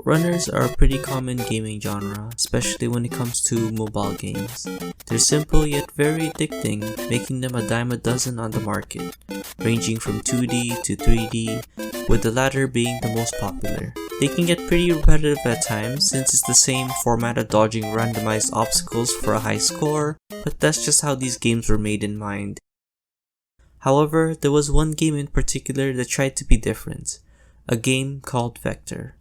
Runners are a pretty common gaming genre, especially when it comes to mobile games. They're simple yet very addicting, making them a dime a dozen on the market, ranging from 2D to 3D, with the latter being the most popular. They can get pretty repetitive at times since it's the same format of dodging randomized obstacles for a high score, but that's just how these games were made in mind. However, there was one game in particular that tried to be different, a game called Vector.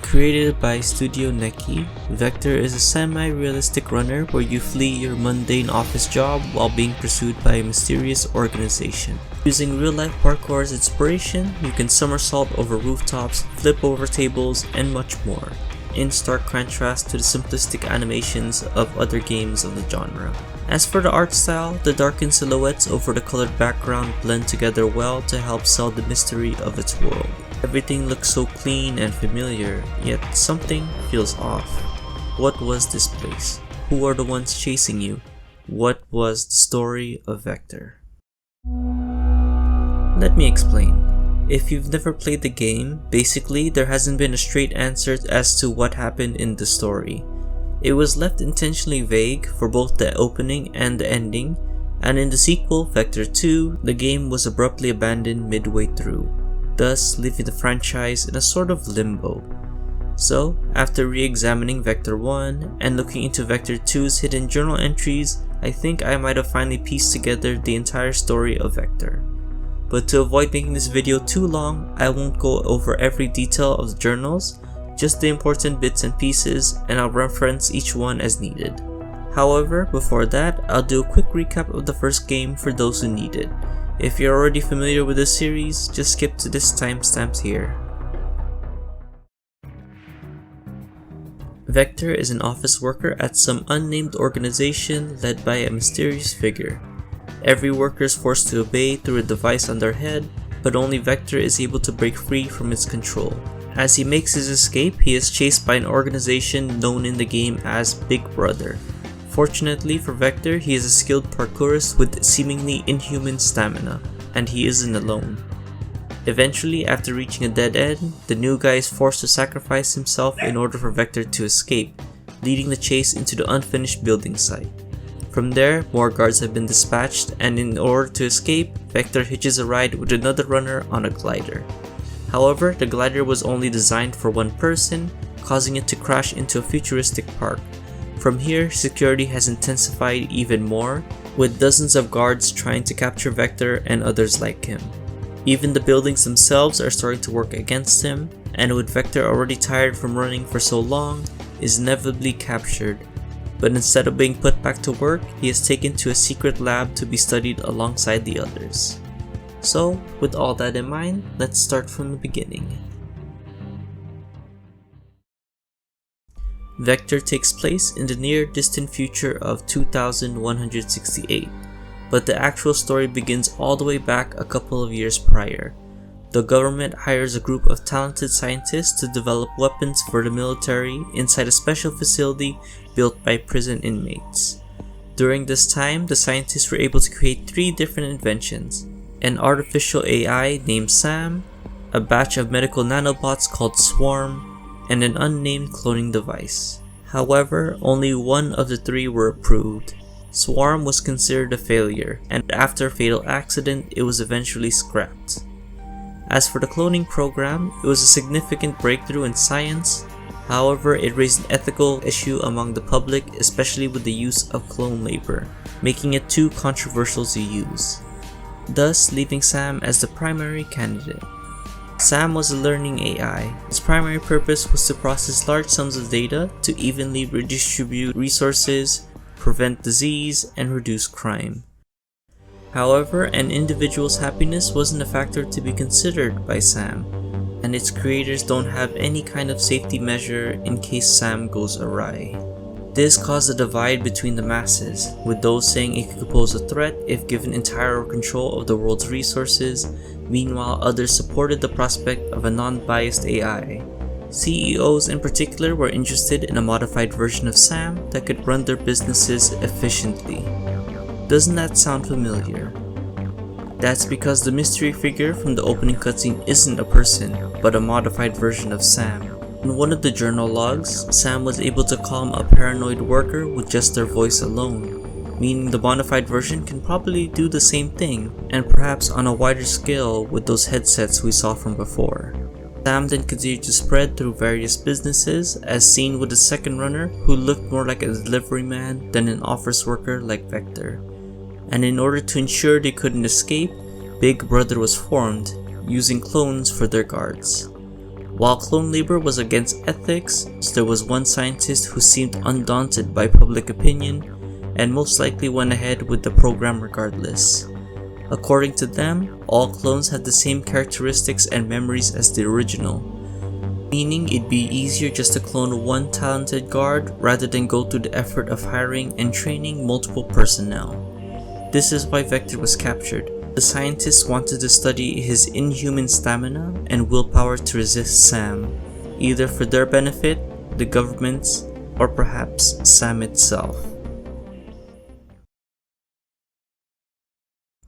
Created by Studio Nekki, Vector is a semi-realistic runner where you flee your mundane office job while being pursued by a mysterious organization. Using real-life parkour as inspiration, you can somersault over rooftops, flip over tables, and much more, in stark contrast to the simplistic animations of other games of the genre. As for the art style, the darkened silhouettes over the colored background blend together well to help sell the mystery of its world. Everything looks so clean and familiar, yet something feels off. What was this place? Who are the ones chasing you? What was the story of Vector? Let me explain. If you've never played the game, basically there hasn't been a straight answer as to what happened in the story. It was left intentionally vague for both the opening and the ending, and in the sequel, Vector 2, the game was abruptly abandoned midway through, thus leaving the franchise in a sort of limbo. So, after re-examining Vector 1 and looking into Vector 2's hidden journal entries, I think I might have finally pieced together the entire story of Vector. But to avoid making this video too long, I won't go over every detail of the journals, just the important bits and pieces, and I'll reference each one as needed. However, before that, I'll do a quick recap of the first game for those who need it. If you're already familiar with this series, just skip to this timestamp here. Vector is an office worker at some unnamed organization led by a mysterious figure. Every worker is forced to obey through a device on their head, but only Vector is able to break free from its control. As he makes his escape, he is chased by an organization known in the game as Big Brother. Fortunately for Vector, he is a skilled parkourist with seemingly inhuman stamina, and he isn't alone. Eventually, after reaching a dead end, the new guy is forced to sacrifice himself in order for Vector to escape, leading the chase into the unfinished building site. From there, more guards have been dispatched, and in order to escape, Vector hitches a ride with another runner on a glider. However, the glider was only designed for one person, causing it to crash into a futuristic park. From here, security has intensified even more, with dozens of guards trying to capture Vector and others like him. Even the buildings themselves are starting to work against him, and with Vector already tired from running for so long, is inevitably captured. But instead of being put back to work, he is taken to a secret lab to be studied alongside the others. So, with all that in mind, let's start from the beginning. Vector takes place in the near distant future of 2168, but the actual story begins all the way back a couple of years prior. The government hires a group of talented scientists to develop weapons for the military inside a special facility built by prison inmates. During this time, the scientists were able to create 3 different inventions: an artificial AI named Sam, a batch of medical nanobots called Swarm, and an unnamed cloning device. However, only one of the 3 were approved. Swarm was considered a failure, and after a fatal accident, it was eventually scrapped. As for the cloning program, it was a significant breakthrough in science. However, it raised an ethical issue among the public, especially with the use of clone labor, making it too controversial to use, thus leaving Sam as the primary candidate. Sam was a learning AI. Its primary purpose was to process large sums of data to evenly redistribute resources, prevent disease, and reduce crime. However, an individual's happiness wasn't a factor to be considered by Sam, and its creators don't have any kind of safety measure in case Sam goes awry. This caused a divide between the masses, with those saying it could pose a threat if given entire control of the world's resources, meanwhile others supported the prospect of a non-biased AI. CEOs in particular were interested in a modified version of Sam that could run their businesses efficiently. Doesn't that sound familiar? That's because the mystery figure from the opening cutscene isn't a person, but a modified version of Sam. In one of the journal logs, Sam was able to calm a paranoid worker with just their voice alone, meaning the modified version can probably do the same thing, and perhaps on a wider scale with those headsets we saw from before. Sam then continued to spread through various businesses, as seen with the second runner who looked more like a delivery man than an office worker like Vector. And in order to ensure they couldn't escape, Big Brother was formed, using clones for their guards. While clone labor was against ethics, there was one scientist who seemed undaunted by public opinion and most likely went ahead with the program regardless. According to them, all clones had the same characteristics and memories as the original, meaning it'd be easier just to clone one talented guard rather than go through the effort of hiring and training multiple personnel. This is why Vector was captured. The scientists wanted to study his inhuman stamina and willpower to resist Sam, either for their benefit, the government's, or perhaps Sam itself.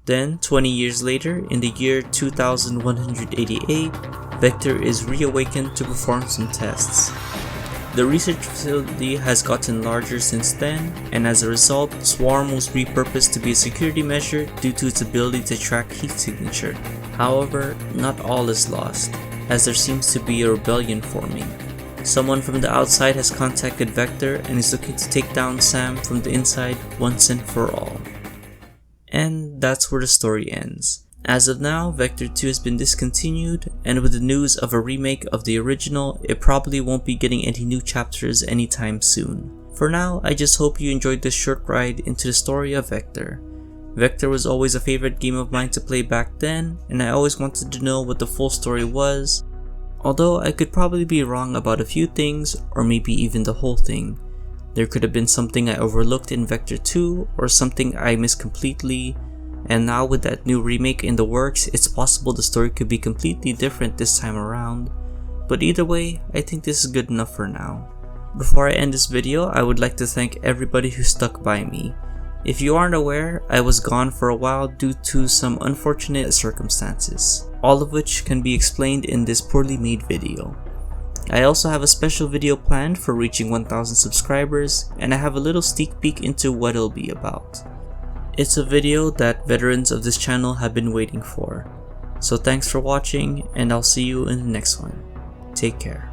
Then, 20 years later, in the year 2188, Vector is reawakened to perform some tests. The research facility has gotten larger since then, and as a result, Swarm was repurposed to be a security measure due to its ability to track heat signature. However, not all is lost, as there seems to be a rebellion forming. Someone from the outside has contacted Vector and is looking to take down Sam from the inside once and for all. And that's where the story ends. As of now, Vector 2 has been discontinued, and with the news of a remake of the original, it probably won't be getting any new chapters anytime soon. For now, I just hope you enjoyed this short ride into the story of Vector. Vector was always a favorite game of mine to play back then, and I always wanted to know what the full story was, although I could probably be wrong about a few things, or maybe even the whole thing. There could have been something I overlooked in Vector 2, or something I missed completely, and now with that new remake in the works, it's possible the story could be completely different this time around. But either way, I think this is good enough for now. Before I end this video, I would like to thank everybody who stuck by me. If you aren't aware, I was gone for a while due to some unfortunate circumstances, all of which can be explained in this poorly made video. I also have a special video planned for reaching 1000 subscribers, and I have a little sneak peek into what it'll be about. It's a video that veterans of this channel have been waiting for. So thanks for watching, and I'll see you in the next one. Take care.